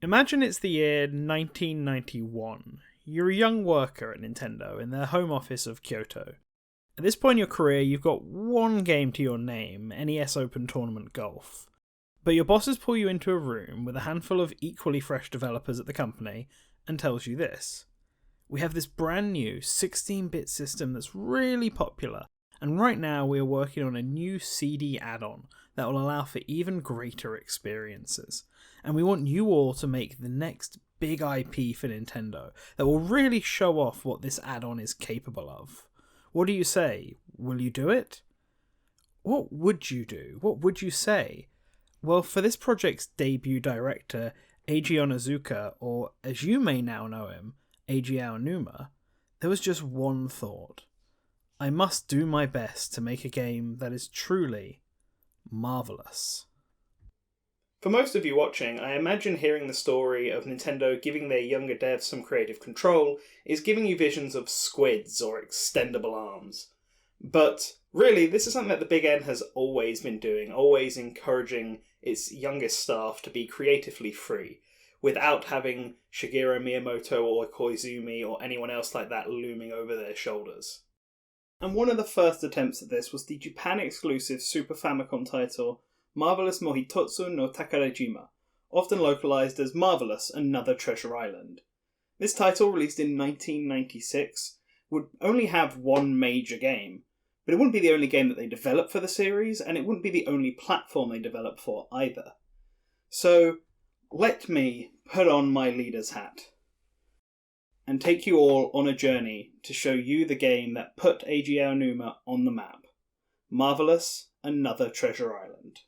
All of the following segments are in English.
Imagine it's the year 1991. You're a young worker at Nintendo in their home office of Kyoto. At this point in your career, you've got one game to your name, NES Open Tournament Golf. But your bosses pull you into a room with a handful of equally fresh developers at the company and tells you this. We have this brand new 16-bit system that's really popular, and right now we are working on a new CD add-on that will allow for even greater experiences. And we want you all to make the next big IP for Nintendo that will really show off what this add-on is capable of. What do you say? Will you do it? What would you do? What would you say? Well, for this project's debut director, Eiji Onizuka, or as you may now know him, Eiji Aonuma, there was just one thought. I must do my best to make a game that is truly marvellous. For most of you watching, I imagine hearing the story of Nintendo giving their younger devs some creative control is giving you visions of squids or extendable arms. But really, this is something that the Big N has always been doing, always encouraging its youngest staff to be creatively free, without having Shigeru Miyamoto or Koizumi or anyone else like that looming over their shoulders. And one of the first attempts at this was the Japan-exclusive Super Famicom title Marvelous Mohitotsu no Takarajima, often localized as Marvelous Another Treasure Island. This title, released in 1996, would only have one major game, but it wouldn't be the only game that they developed for the series, and it wouldn't be the only platform they developed for either. So, let me put on my leader's hat and take you all on a journey to show you the game that put Eiji Aonuma on the map. Marvelous Another Treasure Island.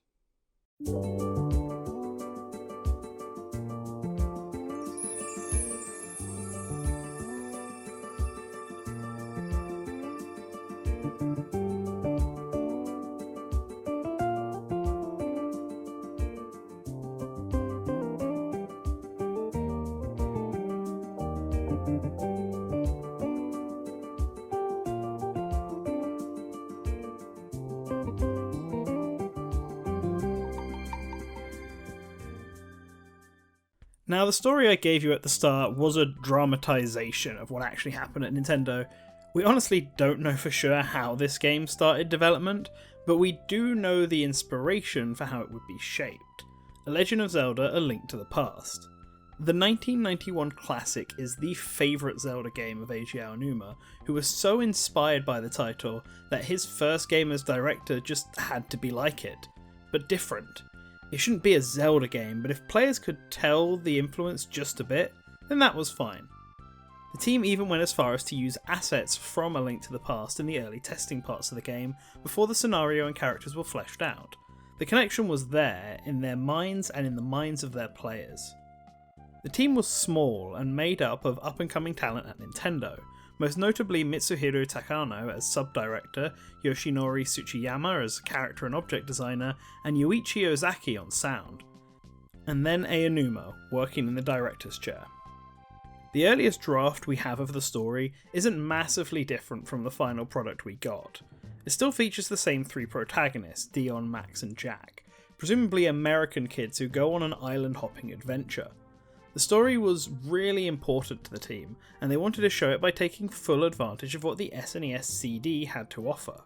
Now, the story I gave you at the start was a dramatization of what actually happened at Nintendo. We honestly don't know for sure how this game started development, but we do know the inspiration for how it would be shaped. A Legend of Zelda: A Link to the Past. The 1991 classic is the favourite Zelda game of Eiji Aonuma, who was so inspired by the title that his first game as director just had to be like it, but different. It shouldn't be a Zelda game, but if players could tell the influence just a bit, then that was fine. The team even went as far as to use assets from A Link to the Past in the early testing parts of the game, before the scenario and characters were fleshed out. The connection was there, in their minds and in the minds of their players. The team was small and made up of up-and-coming talent at Nintendo, most notably Mitsuhiro Takano as sub-director, Yoshinori Tsuchiyama as character and object designer, and Yuichi Ozaki on sound. And then Aonuma, working in the director's chair. The earliest draft we have of the story isn't massively different from the final product we got. It still features the same three protagonists, Dion, Max and Jack, presumably American kids who go on an island-hopping adventure. The story was really important to the team, and they wanted to show it by taking full advantage of what the SNES CD had to offer.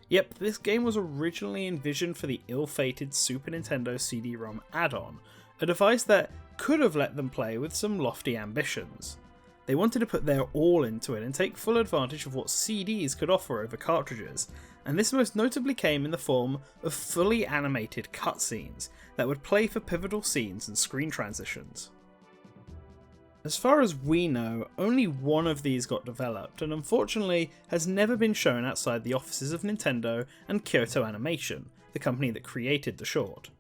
Yep, this game was originally envisioned for the ill-fated Super Nintendo CD-ROM add-on, a device that could have let them play with some lofty ambitions. They wanted to put their all into it and take full advantage of what CDs could offer over cartridges, and this most notably came in the form of fully animated cutscenes that would play for pivotal scenes and screen transitions. As far as we know, only one of these got developed, and unfortunately has never been shown outside the offices of Nintendo and Kyoto Animation, the company that created the short.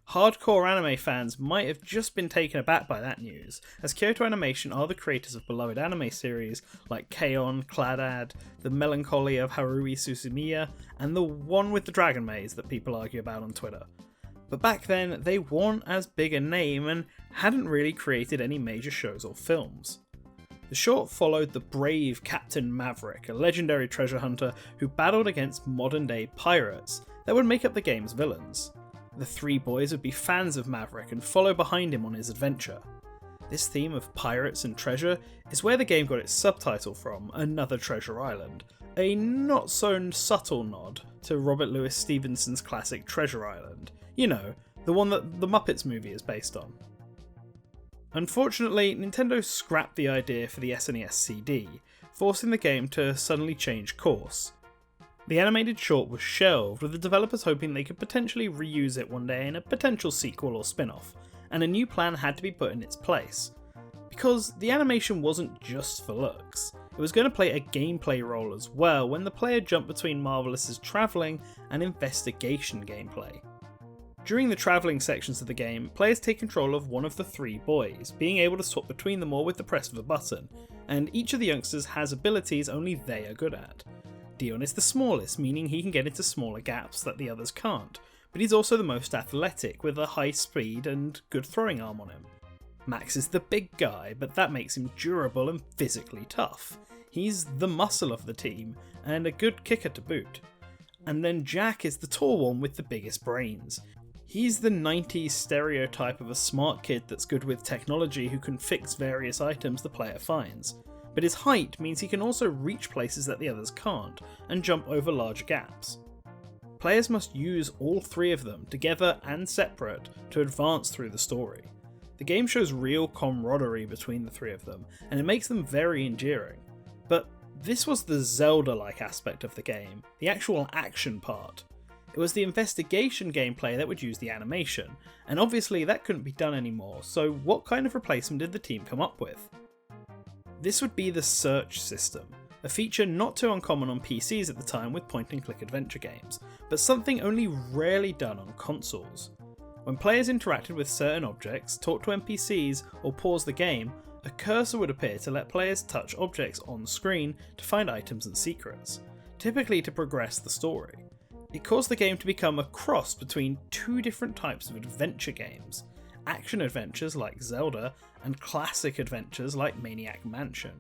Hardcore anime fans might have just been taken aback by that news, as Kyoto Animation are the creators of beloved anime series like K-On!, Clannad, The Melancholy of Haruhi Suzumiya, and the one with the dragon maze that people argue about on Twitter. But back then, they weren't as big a name and hadn't really created any major shows or films. The short followed the brave Captain Maverick, a legendary treasure hunter who battled against modern-day pirates that would make up the game's villains. The three boys would be fans of Maverick and follow behind him on his adventure. This theme of pirates and treasure is where the game got its subtitle from, Another Treasure Island, a not so subtle nod to Robert Louis Stevenson's classic Treasure Island. You know, the one that the Muppets movie is based on. Unfortunately, Nintendo scrapped the idea for the SNES CD, forcing the game to suddenly change course. The animated short was shelved, with the developers hoping they could potentially reuse it one day in a potential sequel or spin-off, and a new plan had to be put in its place. Because the animation wasn't just for looks, it was going to play a gameplay role as well when the player jumped between Marvelous's travelling and investigation gameplay. During the travelling sections of the game, players take control of one of the three boys, being able to swap between them all with the press of a button, and each of the youngsters has abilities only they are good at. Dion is the smallest, meaning he can get into smaller gaps that the others can't, but he's also the most athletic, with a high speed and good throwing arm on him. Max is the big guy, but that makes him durable and physically tough. He's the muscle of the team, and a good kicker to boot. And then Jack is the tall one with the biggest brains. He's the 90s stereotype of a smart kid that's good with technology who can fix various items the player finds. But his height means he can also reach places that the others can't, and jump over large gaps. Players must use all three of them, together and separate, to advance through the story. The game shows real camaraderie between the three of them, and it makes them very endearing. But this was the Zelda-like aspect of the game, the actual action part. It was the investigation gameplay that would use the animation, and obviously that couldn't be done anymore, so what kind of replacement did the team come up with? This would be the search system, a feature not too uncommon on PCs at the time with point-and-click adventure games, but something only rarely done on consoles. When players interacted with certain objects, talked to NPCs, or paused the game, a cursor would appear to let players touch objects on screen to find items and secrets, typically to progress the story. It caused the game to become a cross between two different types of adventure games, action adventures like Zelda and classic adventures like Maniac Mansion.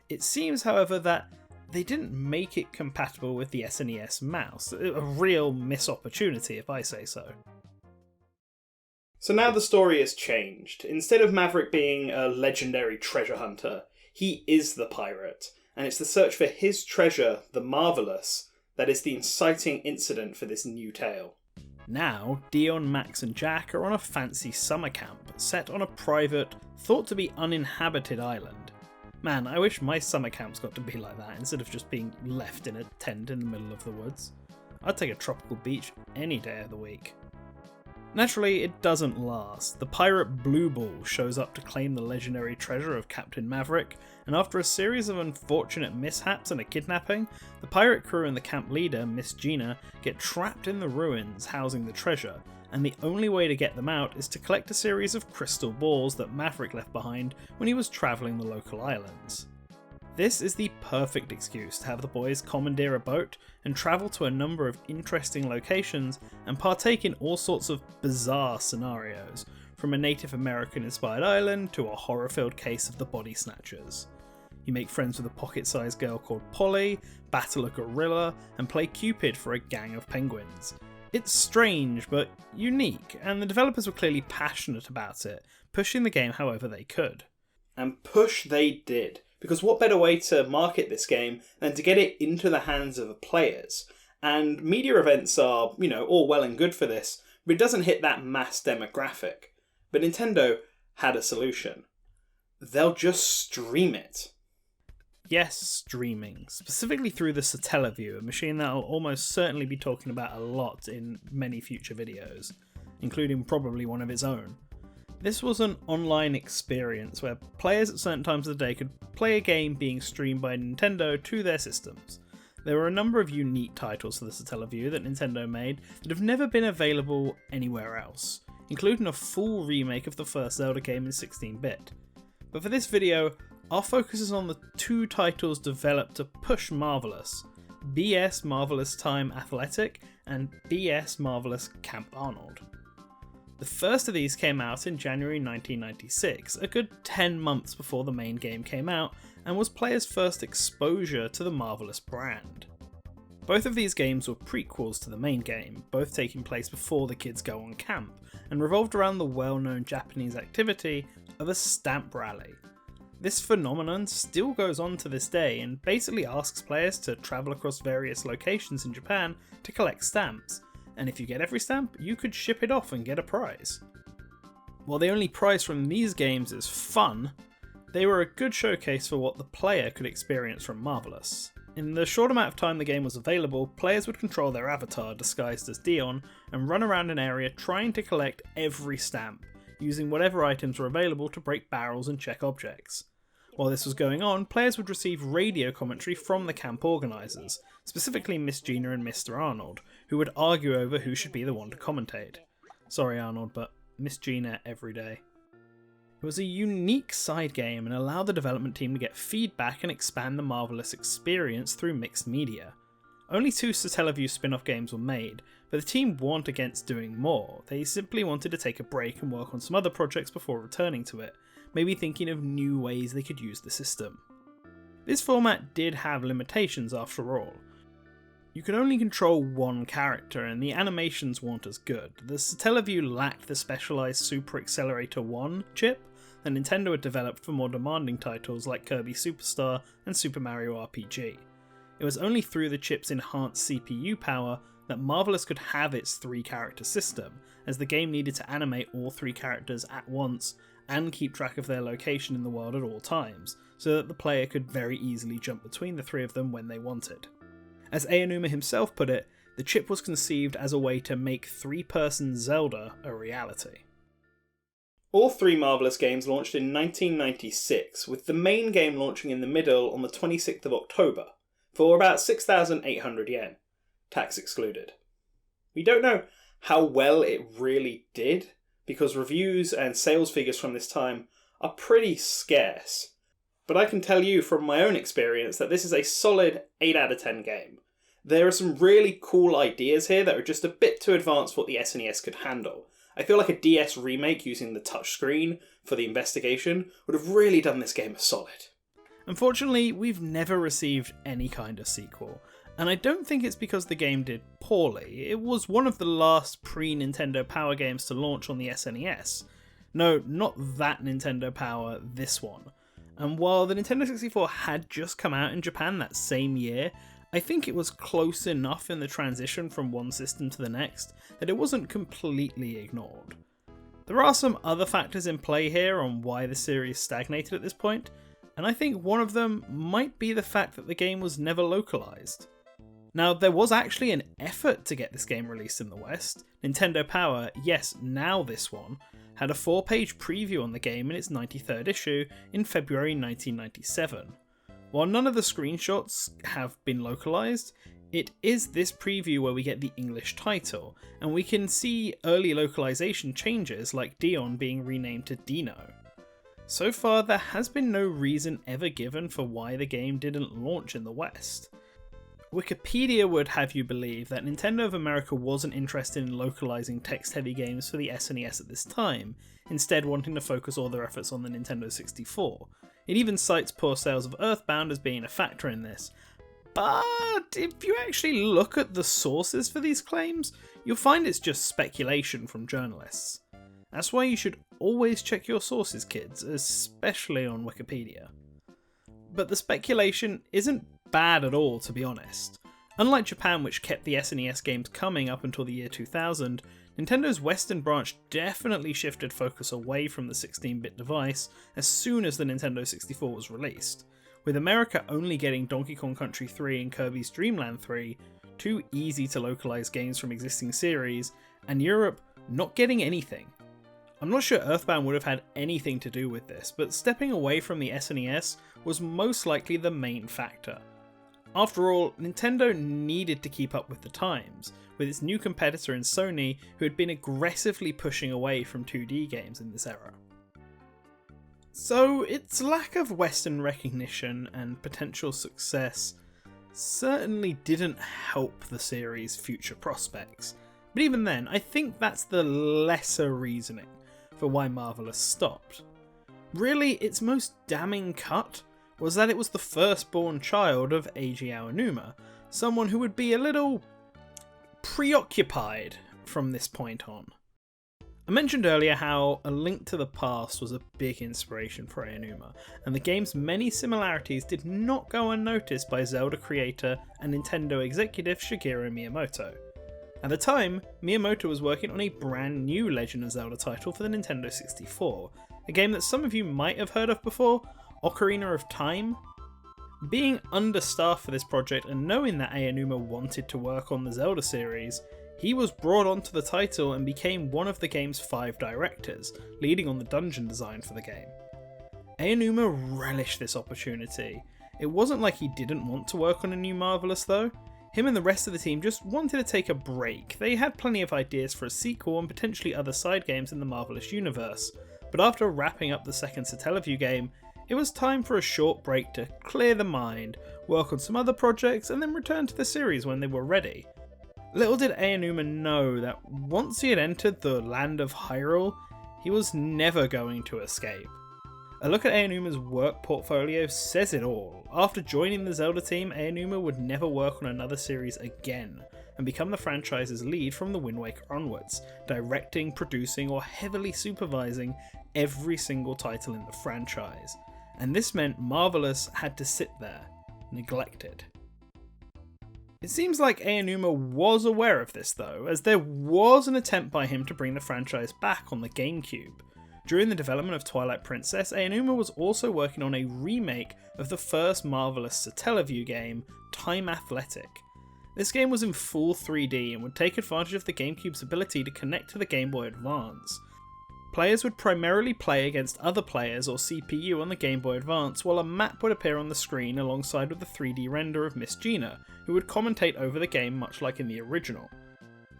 It seems, however, that they didn't make it compatible with the SNES mouse, a real missed opportunity if I say so. So now the story has changed. Instead of Maverick being a legendary treasure hunter, he is the pirate, and it's the search for his treasure, the Marvelous, that is the inciting incident for this new tale. Now, Dion, Max and Jack are on a fancy summer camp, set on a private, thought to be uninhabited island. Man, I wish my summer camps got to be like that, instead of just being left in a tent in the middle of the woods. I'd take a tropical beach any day of the week. Naturally, it doesn't last. The pirate Blue Ball shows up to claim the legendary treasure of Captain Maverick, and after a series of unfortunate mishaps and a kidnapping, the pirate crew and the camp leader, Miss Gina, get trapped in the ruins housing the treasure, and the only way to get them out is to collect a series of crystal balls that Maverick left behind when he was travelling the local islands. This is the perfect excuse to have the boys commandeer a boat and travel to a number of interesting locations and partake in all sorts of bizarre scenarios, from a Native American inspired island to a horror-filled case of the Body Snatchers. You make friends with a pocket-sized girl called Polly, battle a gorilla, and play Cupid for a gang of penguins. It's strange but unique, and the developers were clearly passionate about it, pushing the game however they could. And push they did. Because what better way to market this game than to get it into the hands of the players? And media events are, all well and good for this, but it doesn't hit that mass demographic. But Nintendo had a solution. They'll just stream it. Yes, streaming. Specifically through the Satellaview, a machine that I'll almost certainly be talking about a lot in many future videos, including probably one of its own. This was an online experience where players at certain times of the day could play a game being streamed by Nintendo to their systems. There were a number of unique titles for the Satellaview that Nintendo made that have never been available anywhere else, including a full remake of the first Zelda game in 16-bit. But for this video, our focus is on the two titles developed to push Marvelous, BS Marvelous Time Athletic and BS Marvelous Camp Arnold. The first of these came out in January 1996, a good 10 months before the main game came out, and was players' first exposure to the Marvelous brand. Both of these games were prequels to the main game, both taking place before the kids go on camp, and revolved around the well-known Japanese activity of a stamp rally. This phenomenon still goes on to this day and basically asks players to travel across various locations in Japan to collect stamps, and if you get every stamp, you could ship it off and get a prize. While the only prize from these games is fun, they were a good showcase for what the player could experience from Marvelous. In the short amount of time the game was available, players would control their avatar disguised as Dion and run around an area trying to collect every stamp, using whatever items were available to break barrels and check objects. While this was going on, players would receive radio commentary from the camp organisers, specifically Miss Gina and Mr. Arnold, who would argue over who should be the one to commentate. Sorry Arnold, but Miss Gina every day. It was a unique side game and allowed the development team to get feedback and expand the Marvelous experience through mixed media. Only 2 Satellaview spin-off games were made, but the team weren't against doing more. They simply wanted to take a break and work on some other projects before returning to it, maybe thinking of new ways they could use the system. This format did have limitations after all. You could only control one character and the animations weren't as good. The Satellaview lacked the specialised Super Accelerator 1 chip that Nintendo had developed for more demanding titles like Kirby Superstar and Super Mario RPG. It was only through the chip's enhanced CPU power that Marvelous could have its 3-character system, as the game needed to animate all 3 characters at once and keep track of their location in the world at all times, so that the player could very easily jump between the 3 of them when they wanted. As Aonuma himself put it, the chip was conceived as a way to make 3-person Zelda a reality. All 3 Marvelous games launched in 1996, with the main game launching in the middle on the 26th of October, for about 6,800 yen, tax excluded. We don't know how well it really did, because reviews and sales figures from this time are pretty scarce, but I can tell you from my own experience that this is a solid 8 out of 10 game. There are some really cool ideas here that are just a bit too advanced for what the SNES could handle. I feel like a DS remake using the touchscreen for the investigation would have really done this game a solid. Unfortunately, we've never received any kind of sequel, and I don't think it's because the game did poorly. It was one of the last pre-Nintendo Power games to launch on the SNES. No, not that Nintendo Power, this one. And while the Nintendo 64 had just come out in Japan that same year, I think it was close enough in the transition from one system to the next that it wasn't completely ignored. There are some other factors in play here on why the series stagnated at this point, and I think one of them might be the fact that the game was never localized. Now, there was actually an effort to get this game released in the West. Nintendo Power, yes, now this one, had a 4-page preview on the game in its 93rd issue in February 1997. While none of the screenshots have been localized, it is this preview where we get the English title, and we can see early localization changes like Dion being renamed to Dino. So far, there has been no reason ever given for why the game didn't launch in the West. Wikipedia would have you believe that Nintendo of America wasn't interested in localizing text-heavy games for the SNES at this time, instead wanting to focus all their efforts on the Nintendo 64. It even cites poor sales of Earthbound as being a factor in this. But if you actually look at the sources for these claims, you'll find it's just speculation from journalists. That's why you should always check your sources, kids, especially on Wikipedia. But the speculation isn't bad at all, to be honest. Unlike Japan, which kept the SNES games coming up until the year 2000, Nintendo's Western branch definitely shifted focus away from the 16-bit device as soon as the Nintendo 64 was released, with America only getting Donkey Kong Country 3 and Kirby's Dreamland 3, 2 easy to localize games from existing series, and Europe not getting anything. I'm not sure Earthbound would have had anything to do with this, but stepping away from the SNES was most likely the main factor. After all, Nintendo needed to keep up with the times, with its new competitor in Sony, who had been aggressively pushing away from 2D games in this era. So its lack of Western recognition and potential success certainly didn't help the series' future prospects, but even then, I think that's the lesser reasoning for why Marvelous stopped. Really, its most damning cut was that it was the firstborn child of Eiji Aonuma, someone who would be a little preoccupied from this point on. I mentioned earlier how A Link to the Past was a big inspiration for Aonuma, and the game's many similarities did not go unnoticed by Zelda creator and Nintendo executive Shigeru Miyamoto. At the time, Miyamoto was working on a brand new Legend of Zelda title for the Nintendo 64, a game that some of you might have heard of before, Ocarina of Time. Being understaffed for this project and knowing that Aonuma wanted to work on the Zelda series, he was brought onto the title and became one of the game's 5 directors, leading on the dungeon design for the game. Aonuma relished this opportunity. It wasn't like he didn't want to work on a new Marvelous though. Him and the rest of the team just wanted to take a break. They had plenty of ideas for a sequel and potentially other side games in the Marvelous universe, but after wrapping up the second Satellaview game, it was time for a short break to clear the mind, work on some other projects, and then return to the series when they were ready. Little did Aonuma know that once he had entered the land of Hyrule, he was never going to escape. A look at Aonuma's work portfolio says it all. After joining the Zelda team, Aonuma would never work on another series again, and become the franchise's lead from the Wind Waker onwards, directing, producing, or heavily supervising every single title in the franchise. And this meant Marvelous had to sit there, neglected. It seems like Aonuma was aware of this though, as there was an attempt by him to bring the franchise back on the GameCube. During the development of Twilight Princess, Aonuma was also working on a remake of the first Marvelous Satellaview game, Time Athletic. This game was in full 3D and would take advantage of the GameCube's ability to connect to the Game Boy Advance. Players would primarily play against other players or CPU on the Game Boy Advance, while a map would appear on the screen alongside with the 3D render of Miss Gina, who would commentate over the game much like in the original.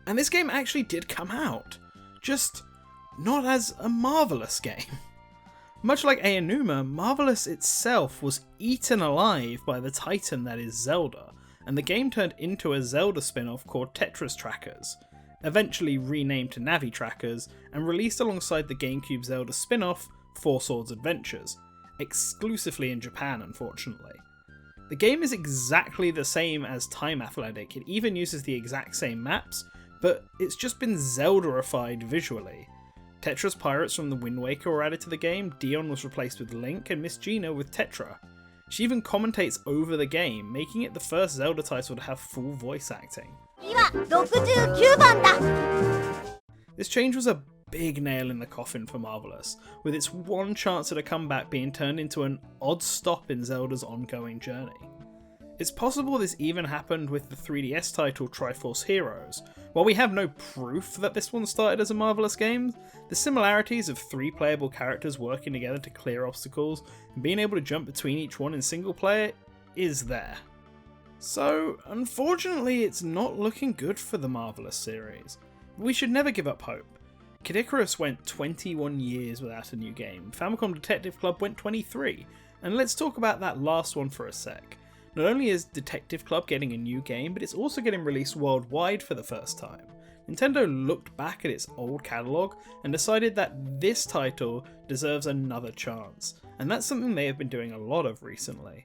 And this game actually did come out, just not as a Marvelous game. Much like Aonuma, Marvelous itself was eaten alive by the titan that is Zelda, and the game turned into a Zelda spin-off called Tetris Trackers, eventually renamed to Navi Trackers, and released alongside the GameCube Zelda spin-off, Four Swords Adventures, exclusively in Japan unfortunately. The game is exactly the same as Time Athletic, it even uses the exact same maps, but it's just been Zelda-ified visually. Tetra's pirates from the Wind Waker were added to the game, Dion was replaced with Link, and Miss Gina with Tetra. She even commentates over the game, making it the first Zelda title to have full voice acting. This change was a big nail in the coffin for Marvelous, with its one chance at a comeback being turned into an odd stop in Zelda's ongoing journey. It's possible this even happened with the 3DS title Triforce Heroes. While we have no proof that this one started as a Marvelous game, the similarities of 3 playable characters working together to clear obstacles and being able to jump between each one in single player is there. So, unfortunately, it's not looking good for the Marvelous series. But we should never give up hope. Kid Icarus went 21 years without a new game, Famicom Detective Club went 23, and let's talk about that last one for a sec. Not only is Detective Club getting a new game, but it's also getting released worldwide for the first time. Nintendo looked back at its old catalogue and decided that this title deserves another chance, and that's something they have been doing a lot of recently.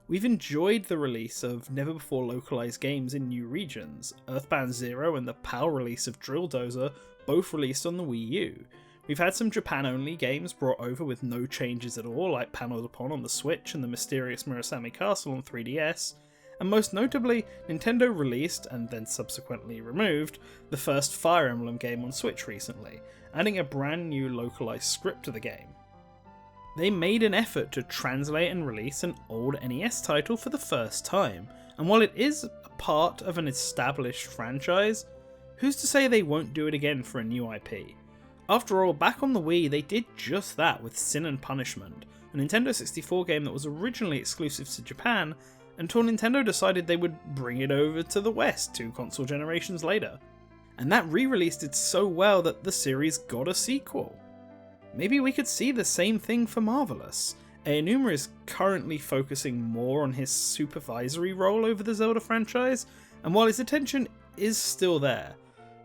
We've enjoyed the release of never before localised games in new regions. Earthbound 0 and the PAL release of Drill Dozer both released on the Wii U. We've had some Japan-only games brought over with no changes at all, like Panel Upon on the Switch and the mysterious Murasame Castle on 3DS, and most notably, Nintendo released, and then subsequently removed, the first Fire Emblem game on Switch recently, adding a brand new localised script to the game. They made an effort to translate and release an old NES title for the first time, and while it is a part of an established franchise, who's to say they won't do it again for a new IP? After all, back on the Wii, they did just that with Sin and Punishment, a Nintendo 64 game that was originally exclusive to Japan, until Nintendo decided they would bring it over to the West 2 console generations later. And that re-release did so well that the series got a sequel. Maybe we could see the same thing for Marvelous. Aonuma is currently focusing more on his supervisory role over the Zelda franchise, and while his attention is still there,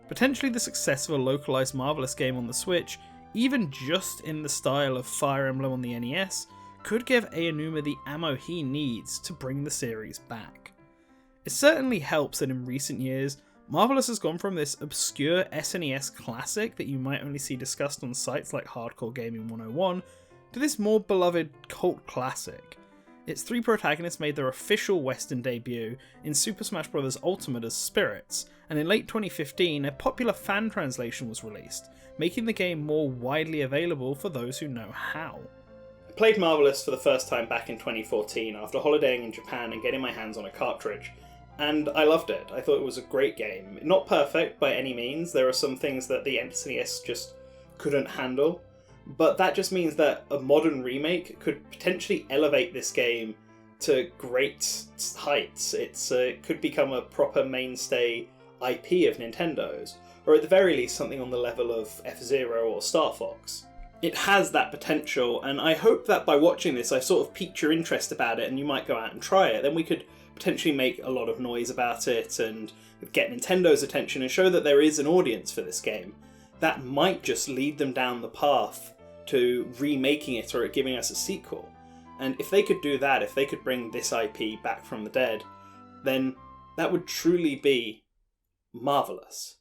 potentially the success of a localised Marvelous game on the Switch, even just in the style of Fire Emblem on the NES, could give Aonuma the ammo he needs to bring the series back. It certainly helps that in recent years, Marvelous has gone from this obscure SNES classic that you might only see discussed on sites like Hardcore Gaming 101 to this more beloved cult classic. Its 3 protagonists made their official Western debut in Super Smash Bros. Ultimate as Spirits, and in late 2015 a popular fan translation was released, making the game more widely available for those who know how. I played Marvelous for the first time back in 2014 after holidaying in Japan and getting my hands on a cartridge, and I loved it. I thought it was a great game. Not perfect by any means, there are some things that the SNES just couldn't handle, but that just means that a modern remake could potentially elevate this game to great heights. It could become a proper mainstay IP of Nintendo's, or at the very least something on the level of F-Zero or Star Fox. It has that potential, and I hope that by watching this I've sort of piqued your interest about it and you might go out and try it. Then we could potentially make a lot of noise about it and get Nintendo's attention and show that there is an audience for this game. That might just lead them down the path to remaking it or giving us a sequel. And if they could do that, if they could bring this IP back from the dead, then that would truly be marvelous.